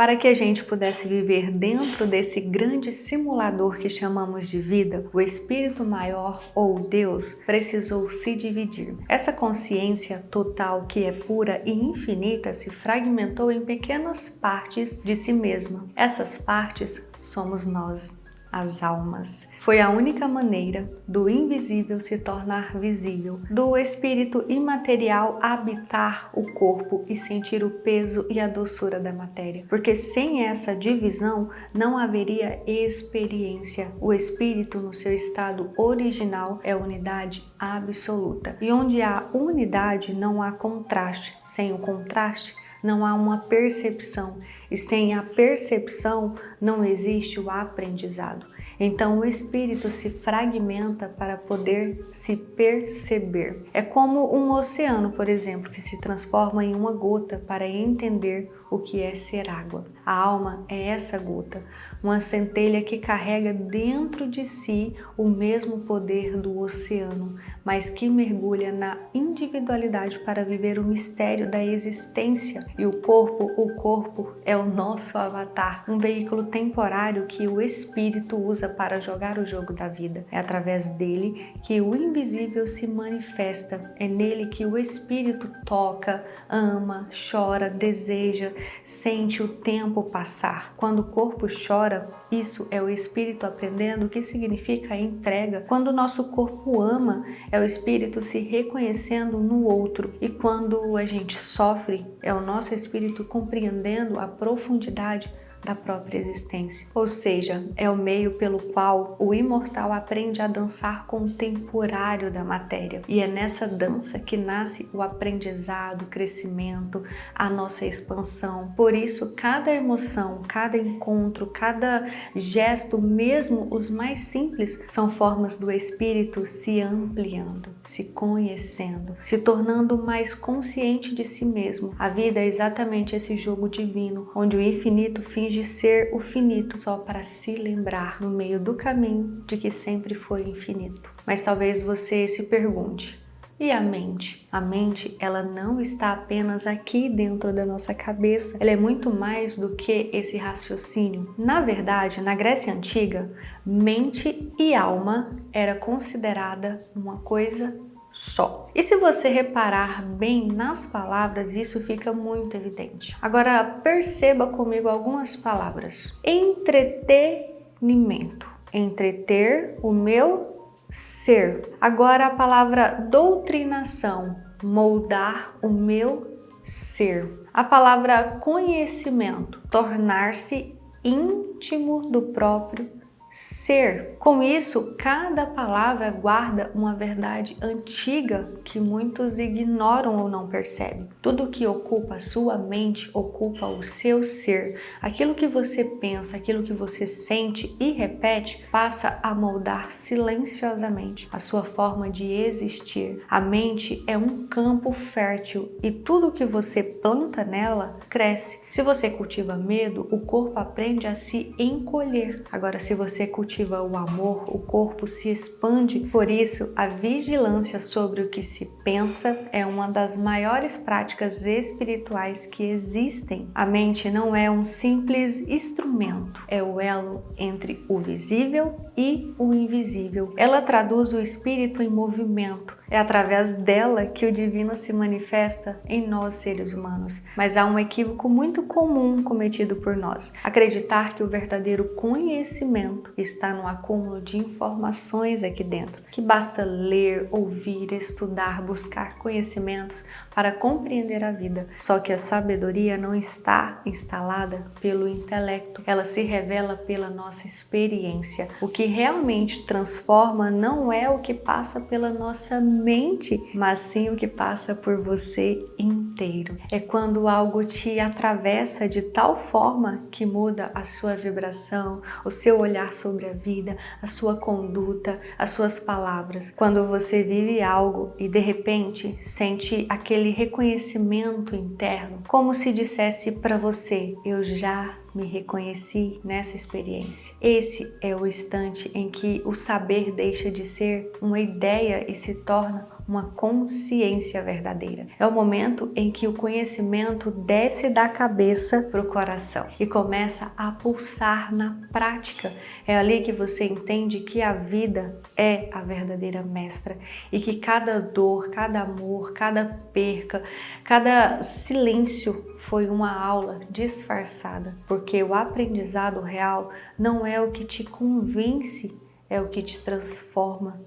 Para que a gente pudesse viver dentro desse grande simulador que chamamos de vida, o Espírito Maior ou Deus precisou se dividir. Essa consciência total que é pura e infinita se fragmentou em pequenas partes de si mesma. Essas partes somos nós, as almas. Foi a única maneira do invisível se tornar visível, do espírito imaterial habitar o corpo e sentir o peso e a doçura da matéria. Porque sem essa divisão não haveria experiência. O espírito no seu estado original é unidade absoluta. E onde há unidade não há contraste. Sem o contraste não há uma percepção, e sem a percepção não existe o aprendizado. Então o espírito se fragmenta para poder se perceber. É como um oceano, por exemplo, que se transforma em uma gota para entender o que é ser água. A alma é essa gota, uma centelha que carrega dentro de si o mesmo poder do oceano, mas que mergulha na individualidade para viver o mistério da existência. E o corpo é o nosso avatar, um veículo temporário que o espírito usa para jogar o jogo da vida. É através dele que o invisível se manifesta, é nele que o espírito toca, ama, chora, deseja, sente o tempo passar. Quando o corpo chora, isso é o espírito aprendendo o que significa a entrega. Quando o nosso corpo ama, é o espírito se reconhecendo no outro. E quando a gente sofre, é o nosso espírito compreendendo a profundidade da própria existência. Ou seja, é o meio pelo qual o imortal aprende a dançar com o temporário da matéria. E é nessa dança que nasce o aprendizado, o crescimento, a nossa expansão. Por isso, cada emoção, cada encontro, cada gesto, mesmo os mais simples, são formas do espírito se ampliando, se conhecendo, se tornando mais consciente de si mesmo. A vida é exatamente esse jogo divino, onde o infinito finge ser o finito só para se lembrar no meio do caminho de que sempre foi infinito. Mas talvez você se pergunte, e a mente? A mente, ela não está apenas aqui dentro da nossa cabeça, ela é muito mais do que esse raciocínio. Na verdade, na Grécia Antiga, mente e alma era considerada uma coisa só. E se você reparar bem nas palavras, isso fica muito evidente. Agora, perceba comigo algumas palavras. Entretenimento. Entreter o meu ser. Agora, a palavra doutrinação. Moldar o meu ser. A palavra conhecimento. Tornar-se íntimo do próprio ser. Com isso, cada palavra guarda uma verdade antiga que muitos ignoram ou não percebem. Tudo que ocupa a sua mente ocupa o seu ser. Aquilo que você pensa, aquilo que você sente e repete passa a moldar silenciosamente a sua forma de existir. A mente é um campo fértil e tudo que você planta nela cresce. Se você cultiva medo, o corpo aprende a se encolher. Agora, se você cultiva o amor, o corpo se expande. Por isso, a vigilância sobre o que se pensa é uma das maiores práticas espirituais que existem. A mente não é um simples instrumento, é o elo entre o visível e o invisível. Ela traduz o espírito em movimento. É através dela que o divino se manifesta em nós, seres humanos. Mas há um equívoco muito comum cometido por nós: acreditar que o verdadeiro conhecimento está no acúmulo de informações aqui dentro, que basta ler, ouvir, estudar, buscar conhecimentos para compreender a vida. Só que a sabedoria não está instalada pelo intelecto, ela se revela pela nossa experiência. O que realmente transforma não é o que passa pela nossa mente, mas sim o que passa por você inteiro. É quando algo te atravessa de tal forma que muda a sua vibração, o seu olhar sobre a vida, a sua conduta, as suas palavras. Quando você vive algo e de repente sente aquele reconhecimento interno, como se dissesse para você: eu já me reconheci nessa experiência. Esse é o instante em que o saber deixa de ser uma ideia e se torna uma consciência verdadeira. É o momento em que o conhecimento desce da cabeça para o coração e começa a pulsar na prática. É ali que você entende que a vida é a verdadeira mestra e que cada dor, cada amor, cada perca, cada silêncio foi uma aula disfarçada, porque o aprendizado real não é o que te convence, é o que te transforma.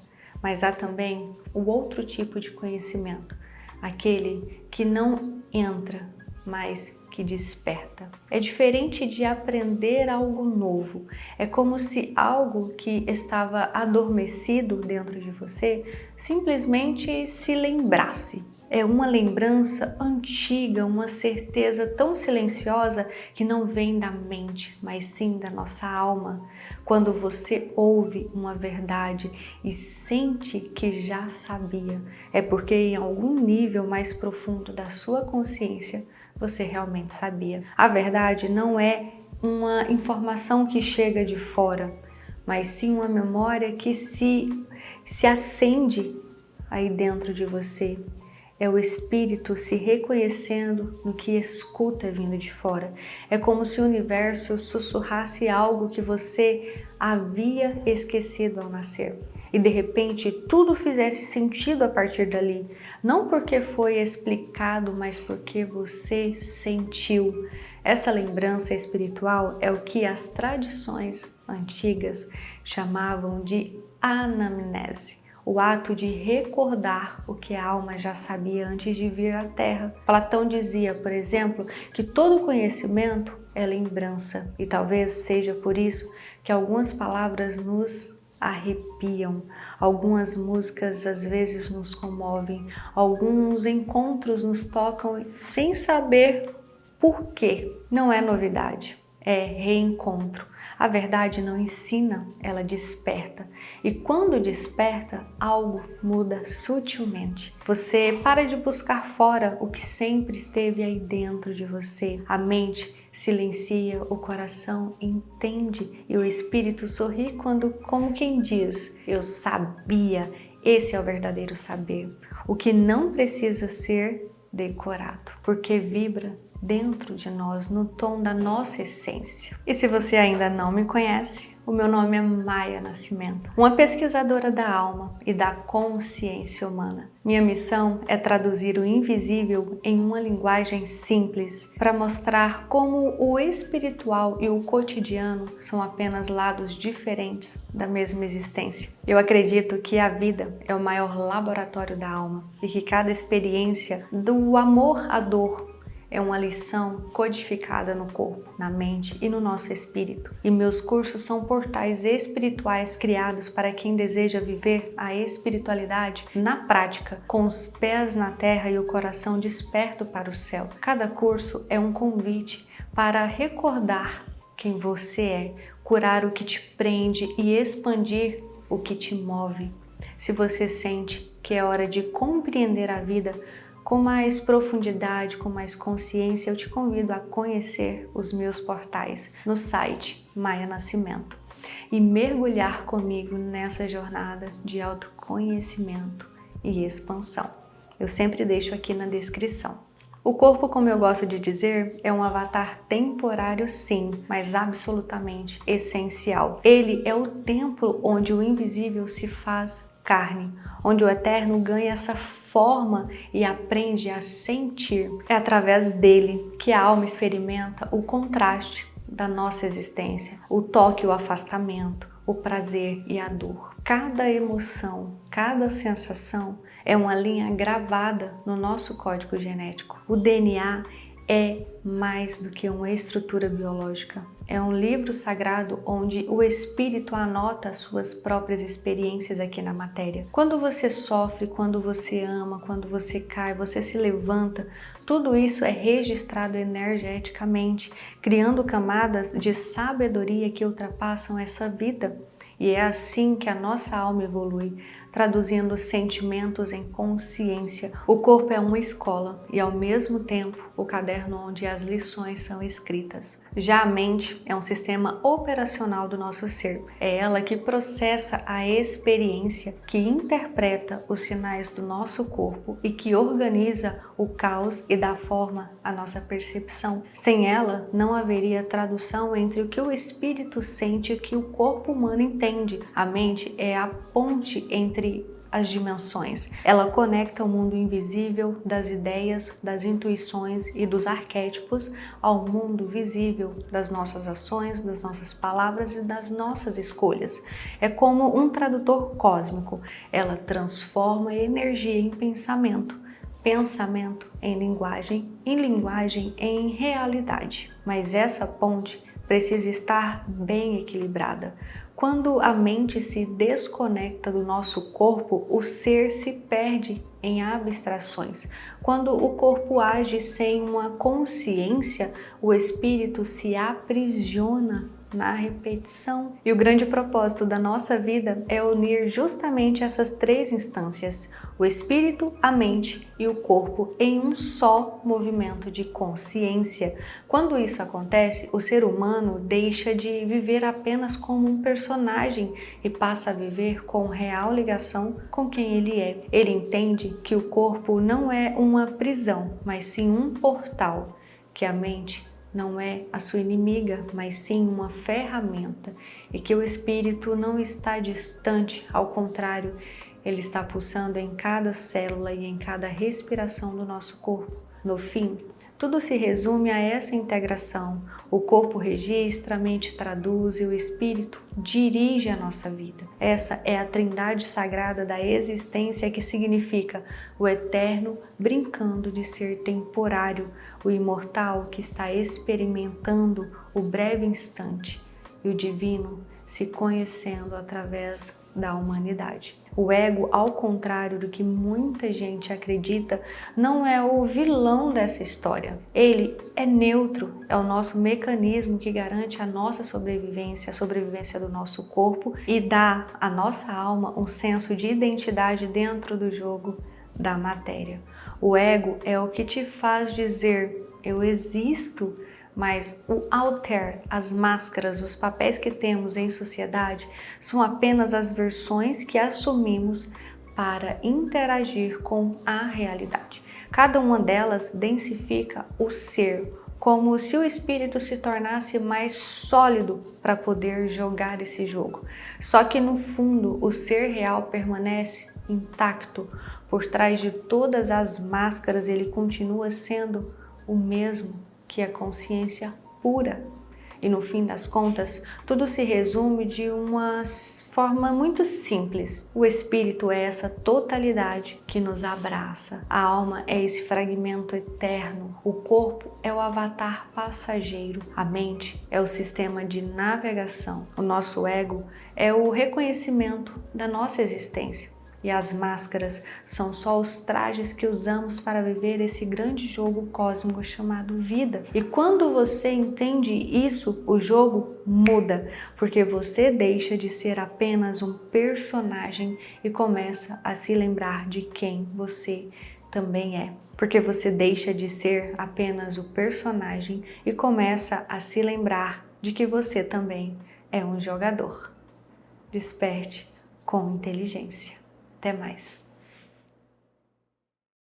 Mas há também o outro tipo de conhecimento, aquele que não entra, mas que desperta. É diferente de aprender algo novo. É como se algo que estava adormecido dentro de você simplesmente se lembrasse. É uma lembrança antiga, uma certeza tão silenciosa que não vem da mente, mas sim da nossa alma. Quando você ouve uma verdade e sente que já sabia, é porque em algum nível mais profundo da sua consciência você realmente sabia. A verdade não é uma informação que chega de fora, mas sim uma memória que se acende aí dentro de você. É o espírito se reconhecendo no que escuta vindo de fora. É como se o universo sussurrasse algo que você havia esquecido ao nascer. E de repente tudo fizesse sentido a partir dali. Não porque foi explicado, mas porque você sentiu. Essa lembrança espiritual é o que as tradições antigas chamavam de anamnese. O ato de recordar o que a alma já sabia antes de vir à Terra. Platão dizia, por exemplo, que todo conhecimento é lembrança, e talvez seja por isso que algumas palavras nos arrepiam, algumas músicas às vezes nos comovem, alguns encontros nos tocam sem saber por quê. Não é novidade, é reencontro. A verdade não ensina, ela desperta. E quando desperta, algo muda sutilmente. Você para de buscar fora o que sempre esteve aí dentro de você. A mente silencia, o coração entende e o espírito sorri quando, como quem diz, eu sabia. Esse é o verdadeiro saber. O que não precisa ser decorado, porque vibra dentro de nós, no tom da nossa essência. E se você ainda não me conhece, o meu nome é Maia Nascimento, uma pesquisadora da alma e da consciência humana. Minha missão é traduzir o invisível em uma linguagem simples para mostrar como o espiritual e o cotidiano são apenas lados diferentes da mesma existência. Eu acredito que a vida é o maior laboratório da alma e que cada experiência, do amor à dor, é uma lição codificada no corpo, na mente e no nosso espírito. E meus cursos são portais espirituais criados para quem deseja viver a espiritualidade na prática, com os pés na terra e o coração desperto para o céu. Cada curso é um convite para recordar quem você é, curar o que te prende e expandir o que te move. Se você sente que é hora de compreender a vida com mais profundidade, com mais consciência, eu te convido a conhecer os meus portais no site Maia Nascimento e mergulhar comigo nessa jornada de autoconhecimento e expansão. Eu sempre deixo aqui na descrição. O corpo, como eu gosto de dizer, é um avatar temporário sim, mas absolutamente essencial. Ele é o templo onde o invisível se faz carne, onde o eterno ganha essa forma e aprende a sentir. É através dele que a alma experimenta o contraste da nossa existência, o toque e o afastamento, o prazer e a dor. Cada emoção, cada sensação é uma linha gravada no nosso código genético. O DNA é mais do que uma estrutura biológica. É um livro sagrado onde o espírito anota as suas próprias experiências aqui na matéria. Quando você sofre, quando você ama, quando você cai, você se levanta, tudo isso é registrado energeticamente, criando camadas de sabedoria que ultrapassam essa vida. E é assim que a nossa alma evolui, traduzindo sentimentos em consciência. O corpo é uma escola e, ao mesmo tempo, o caderno onde as lições são escritas. Já a mente é um sistema operacional do nosso ser. É ela que processa a experiência, que interpreta os sinais do nosso corpo e que organiza o caos e dá forma à nossa percepção. Sem ela, não haveria tradução entre o que o espírito sente e o que o corpo humano entende. A mente é a ponte entre as dimensões. Ela conecta o mundo invisível das ideias, das intuições e dos arquétipos ao mundo visível das nossas ações, das nossas palavras e das nossas escolhas. É como um tradutor cósmico. Ela transforma energia em pensamento, pensamento em linguagem em realidade. Mas essa ponte precisa estar bem equilibrada. Quando a mente se desconecta do nosso corpo, o ser se perde em abstrações. Quando o corpo age sem uma consciência, o espírito se aprisiona na repetição. E o grande propósito da nossa vida é unir justamente essas três instâncias, o espírito, a mente e o corpo, em um só movimento de consciência. Quando isso acontece, o ser humano deixa de viver apenas como um personagem e passa a viver com real ligação com quem ele é. Ele entende que o corpo não é uma prisão, mas sim um portal, que a mente não é a sua inimiga, mas sim uma ferramenta, e que o espírito não está distante, ao contrário, ele está pulsando em cada célula e em cada respiração do nosso corpo. No fim, tudo se resume a essa integração. O corpo registra, a mente traduz e o espírito dirige a nossa vida. Essa é a trindade sagrada da existência, que significa o eterno brincando de ser temporário, o imortal que está experimentando o breve instante e o divino se conhecendo através da humanidade. O ego, ao contrário do que muita gente acredita, não é o vilão dessa história. Ele é neutro, é o nosso mecanismo que garante a nossa sobrevivência, a sobrevivência do nosso corpo e dá à nossa alma um senso de identidade dentro do jogo da matéria. O ego é o que te faz dizer: eu existo. Mas o alter, as máscaras, os papéis que temos em sociedade são apenas as versões que assumimos para interagir com a realidade. Cada uma delas densifica o ser, como se o espírito se tornasse mais sólido para poder jogar esse jogo. Só que no fundo o ser real permanece intacto. Por trás de todas as máscaras ele continua sendo o mesmo, que é consciência pura. E no fim das contas, tudo se resume de uma forma muito simples. O espírito é essa totalidade que nos abraça. A alma é esse fragmento eterno. O corpo é o avatar passageiro. A mente é o sistema de navegação. O nosso ego é o reconhecimento da nossa existência. E as máscaras são só os trajes que usamos para viver esse grande jogo cósmico chamado vida. E quando você entende isso, o jogo muda, porque você deixa de ser apenas um personagem e começa a se lembrar de quem você também é. Porque você deixa de ser apenas o personagem e começa a se lembrar de que você também é um jogador. Desperte com inteligência. Até mais.